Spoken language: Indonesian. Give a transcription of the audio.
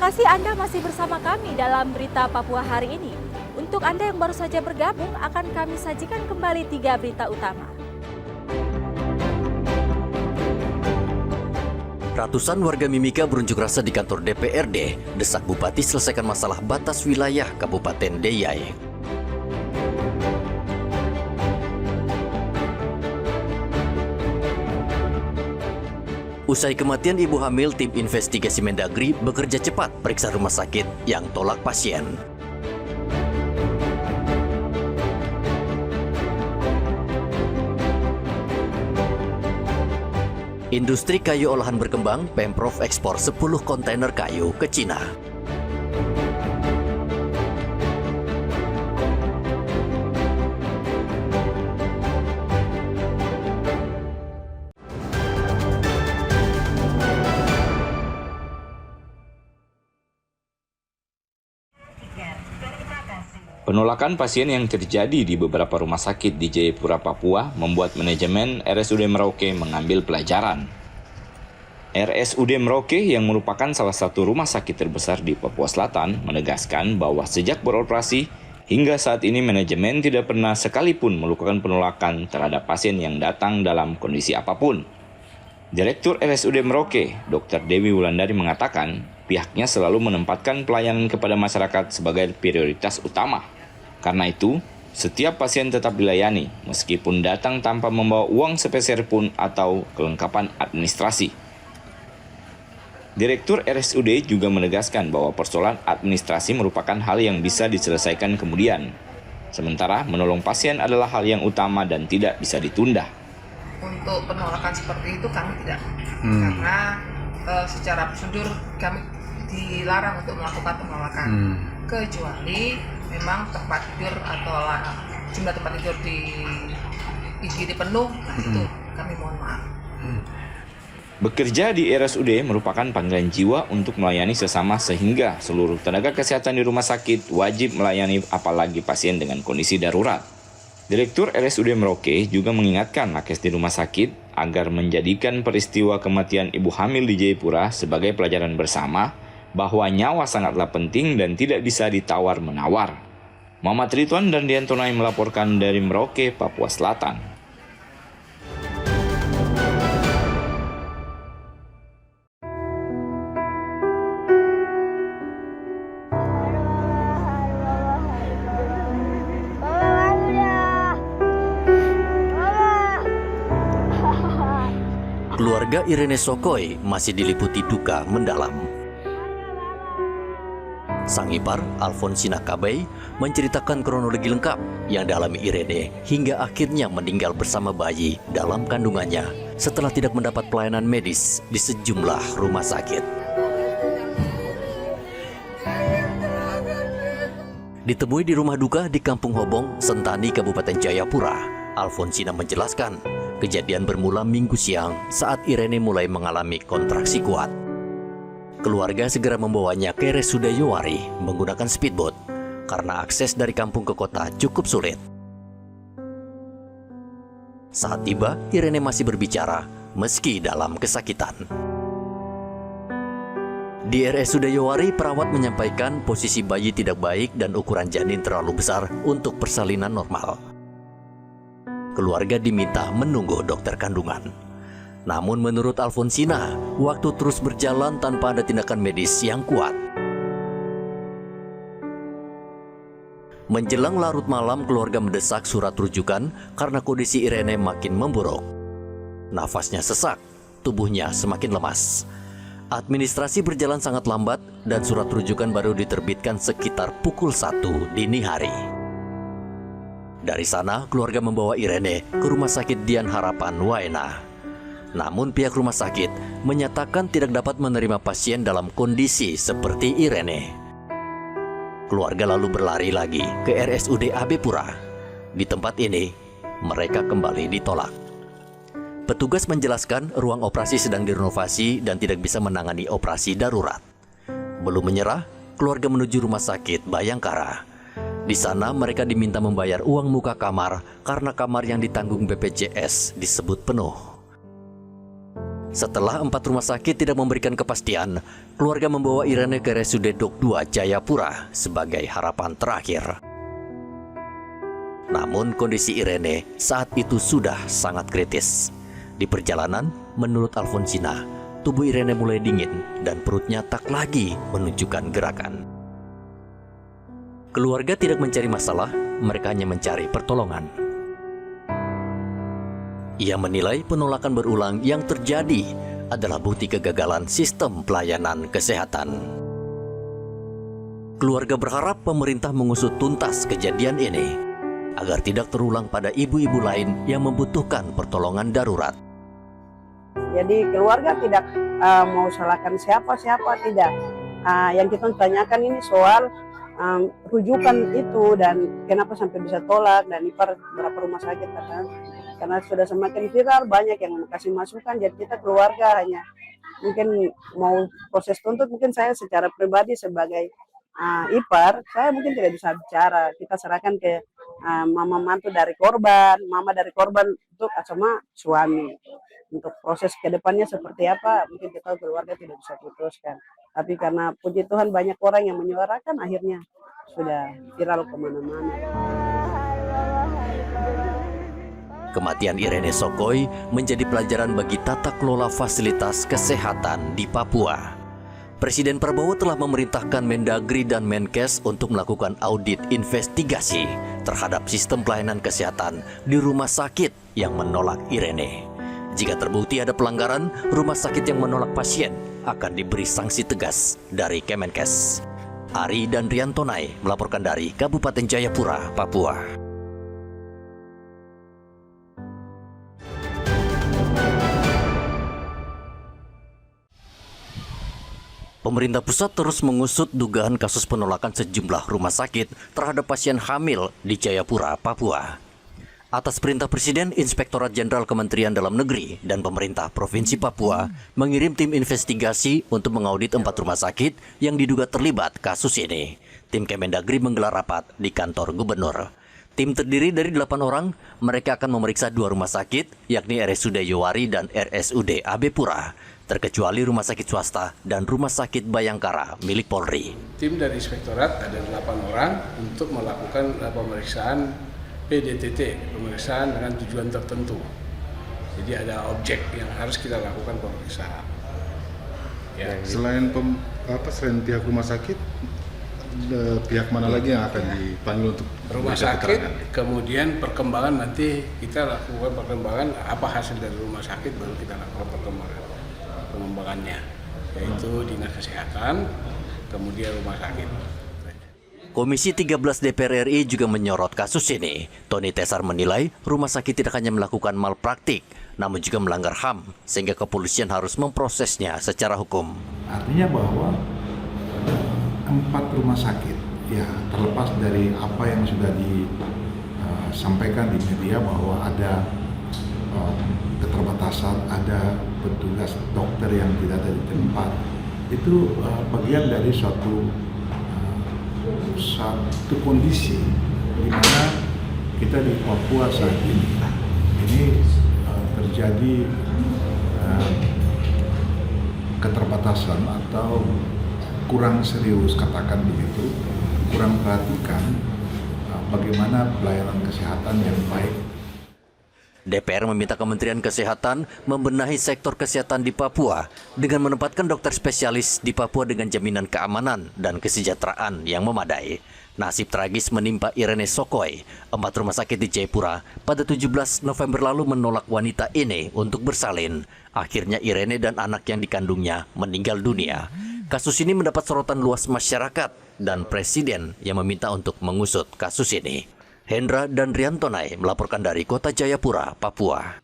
kasih Anda masih bersama kami dalam Berita Papua hari ini. Untuk Anda yang baru saja bergabung, akan kami sajikan kembali 3 berita utama. Ratusan warga Mimika berunjuk rasa di kantor DPRD, desak Bupati selesaikan masalah batas wilayah Kabupaten Deyai. Usai kematian ibu hamil, tim investigasi Mendagri bekerja cepat periksa rumah sakit yang tolak pasien. Industri kayu olahan berkembang, Pemprov ekspor 10 kontainer kayu ke Cina. Penolakan pasien yang terjadi di beberapa rumah sakit di Jayapura, Papua membuat manajemen RSUD Merauke mengambil pelajaran. RSUD Merauke yang merupakan salah satu rumah sakit terbesar di Papua Selatan menegaskan bahwa sejak beroperasi hingga saat ini manajemen tidak pernah sekalipun melakukan penolakan terhadap pasien yang datang dalam kondisi apapun. Direktur RSUD Merauke, Dr. Dewi Wulandari mengatakan pihaknya selalu menempatkan pelayanan kepada masyarakat sebagai prioritas utama. Karena itu, setiap pasien tetap dilayani meskipun datang tanpa membawa uang sepeser pun atau kelengkapan administrasi. Direktur RSUD juga menegaskan bahwa persoalan administrasi merupakan hal yang bisa diselesaikan kemudian. Sementara menolong pasien adalah hal yang utama dan tidak bisa ditunda. Untuk penolakan seperti itu kami tidak, karena secara prosedur kami dilarang untuk melakukan penolakan, kecuali memang tempat tidur atau jumlah tempat tidur di IGD penuh, itu kami mohon maaf. Bekerja di RSUD merupakan panggilan jiwa untuk melayani sesama sehingga seluruh tenaga kesehatan di rumah sakit wajib melayani apalagi pasien dengan kondisi darurat. Direktur RSUD Merauke juga mengingatkan nakes di rumah sakit agar menjadikan peristiwa kematian ibu hamil di Jayapura sebagai pelajaran bersama bahwa nyawa sangatlah penting dan tidak bisa ditawar-menawar. Muhammad Ridwan dan Diantonai melaporkan dari Merauke, Papua Selatan. Keluarga Irene Sokoi masih diliputi duka mendalam. Sang ipar, Alfonsina Kabay, menceritakan kronologi lengkap yang dialami Irene hingga akhirnya meninggal bersama bayi dalam kandungannya setelah tidak mendapat pelayanan medis di sejumlah rumah sakit. Ditemui di rumah duka di Kampung Hobong, Sentani, Kabupaten Jayapura, Alfonsina menjelaskan kejadian bermula Minggu siang saat Irene mulai mengalami kontraksi kuat. Keluarga segera membawanya ke RSUD Yowari menggunakan speedboat karena akses dari kampung ke kota cukup sulit. Saat tiba, Irene masih berbicara meski dalam kesakitan. Di RSUD Yowari, perawat menyampaikan posisi bayi tidak baik dan ukuran janin terlalu besar untuk persalinan normal. Keluarga diminta menunggu dokter kandungan. Namun menurut Alfonsina, waktu terus berjalan tanpa ada tindakan medis yang kuat. Menjelang larut malam, keluarga mendesak surat rujukan karena kondisi Irene makin memburuk. Nafasnya sesak, tubuhnya semakin lemas. Administrasi berjalan sangat lambat dan surat rujukan baru diterbitkan sekitar pukul 1 dini hari. Dari sana, keluarga membawa Irene ke Rumah Sakit Dian Harapan Waena. Namun pihak rumah sakit menyatakan tidak dapat menerima pasien dalam kondisi seperti Irene. Keluarga lalu berlari lagi ke RSUD AB Pura. Di tempat ini, mereka kembali ditolak. Petugas menjelaskan ruang operasi sedang direnovasi dan tidak bisa menangani operasi darurat. Belum menyerah, keluarga menuju Rumah Sakit Bayangkara. Di sana mereka diminta membayar uang muka kamar karena kamar yang ditanggung BPJS disebut penuh. Setelah 4 rumah sakit tidak memberikan kepastian, keluarga membawa Irene ke RSUD Dok 2 Jayapura sebagai harapan terakhir. Namun kondisi Irene saat itu sudah sangat kritis. Di perjalanan, menurut Alfonsina, tubuh Irene mulai dingin dan perutnya tak lagi menunjukkan gerakan. Keluarga tidak mencari masalah, mereka hanya mencari pertolongan. Ia menilai penolakan berulang yang terjadi adalah bukti kegagalan sistem pelayanan kesehatan. Keluarga berharap pemerintah mengusut tuntas kejadian ini agar tidak terulang pada ibu-ibu lain yang membutuhkan pertolongan darurat. Jadi keluarga tidak mau salahkan siapa-siapa, tidak. Yang kita tanyakan ini soal rujukan itu dan kenapa sampai bisa tolak dan ipar berapa rumah sakit kan. Karena sudah semakin viral, banyak yang kasih masukan, jadi kita keluarga hanya mungkin mau proses tuntut, mungkin saya secara pribadi sebagai ipar, saya mungkin tidak bisa bicara. Kita serahkan ke mama mantu dari korban, mama dari korban untuk sama suami. Untuk proses ke depannya seperti apa, mungkin kita keluarga tidak bisa putuskan. Tapi karena puji Tuhan banyak orang yang menyuarakan, akhirnya sudah viral kemana-mana. Kematian Irene Sokoy menjadi pelajaran bagi tata kelola fasilitas kesehatan di Papua. Presiden Prabowo telah memerintahkan Mendagri dan Menkes untuk melakukan audit investigasi terhadap sistem pelayanan kesehatan di rumah sakit yang menolak Irene. Jika terbukti ada pelanggaran, rumah sakit yang menolak pasien akan diberi sanksi tegas dari Kemenkes. Ari dan Riantonai melaporkan dari Kabupaten Jayapura, Papua. Pemerintah pusat terus mengusut dugaan kasus penolakan sejumlah rumah sakit terhadap pasien hamil di Jayapura, Papua. Atas perintah Presiden, Inspektorat Jenderal Kementerian Dalam Negeri dan pemerintah Provinsi Papua mengirim tim investigasi untuk mengaudit 4 rumah sakit yang diduga terlibat kasus ini. Tim Kemendagri menggelar rapat di kantor gubernur. Tim terdiri dari 8 orang, mereka akan memeriksa 2 rumah sakit, yakni RSUD Yowari dan RSUD AB Pura, terkecuali rumah sakit swasta dan rumah sakit Bayangkara milik Polri. Tim dari Inspektorat ada 8 orang untuk melakukan pemeriksaan PDTT, pemeriksaan dengan tujuan tertentu. Jadi ada objek yang harus kita lakukan pemeriksaan. Ya, selain pihak rumah sakit, pihak mana lagi yang akan dipanggil untuk rumah sakit, kemudian perkembangan nanti kita lakukan perkembangan apa hasil dari rumah sakit baru kita lakukan pengembangannya, yaitu Dinas Kesehatan, kemudian rumah sakit. Komisi 13 DPR RI juga menyorot kasus ini. Tony Tesar menilai rumah sakit tidak hanya melakukan malpraktik, namun juga melanggar HAM, sehingga kepolisian harus memprosesnya secara hukum. Artinya bahwa 4 rumah sakit, ya terlepas dari apa yang sudah disampaikan di media bahwa ada keterbatasan, ada petugas dokter yang tidak ada di tempat, itu bagian dari suatu kondisi di mana kita di Papua saat ini terjadi keterbatasan atau kurang serius, katakan begitu, kurang perhatikan bagaimana pelayanan kesehatan yang baik. DPR meminta Kementerian Kesehatan membenahi sektor kesehatan di Papua dengan menempatkan dokter spesialis di Papua dengan jaminan keamanan dan kesejahteraan yang memadai. Nasib tragis menimpa Irene Sokoy. 4 rumah sakit di Jayapura pada 17 November lalu menolak wanita ini untuk bersalin. Akhirnya Irene dan anak yang dikandungnya meninggal dunia. Kasus ini mendapat sorotan luas masyarakat dan Presiden yang meminta untuk mengusut kasus ini. Hendra dan Riantonai melaporkan dari Kota Jayapura, Papua.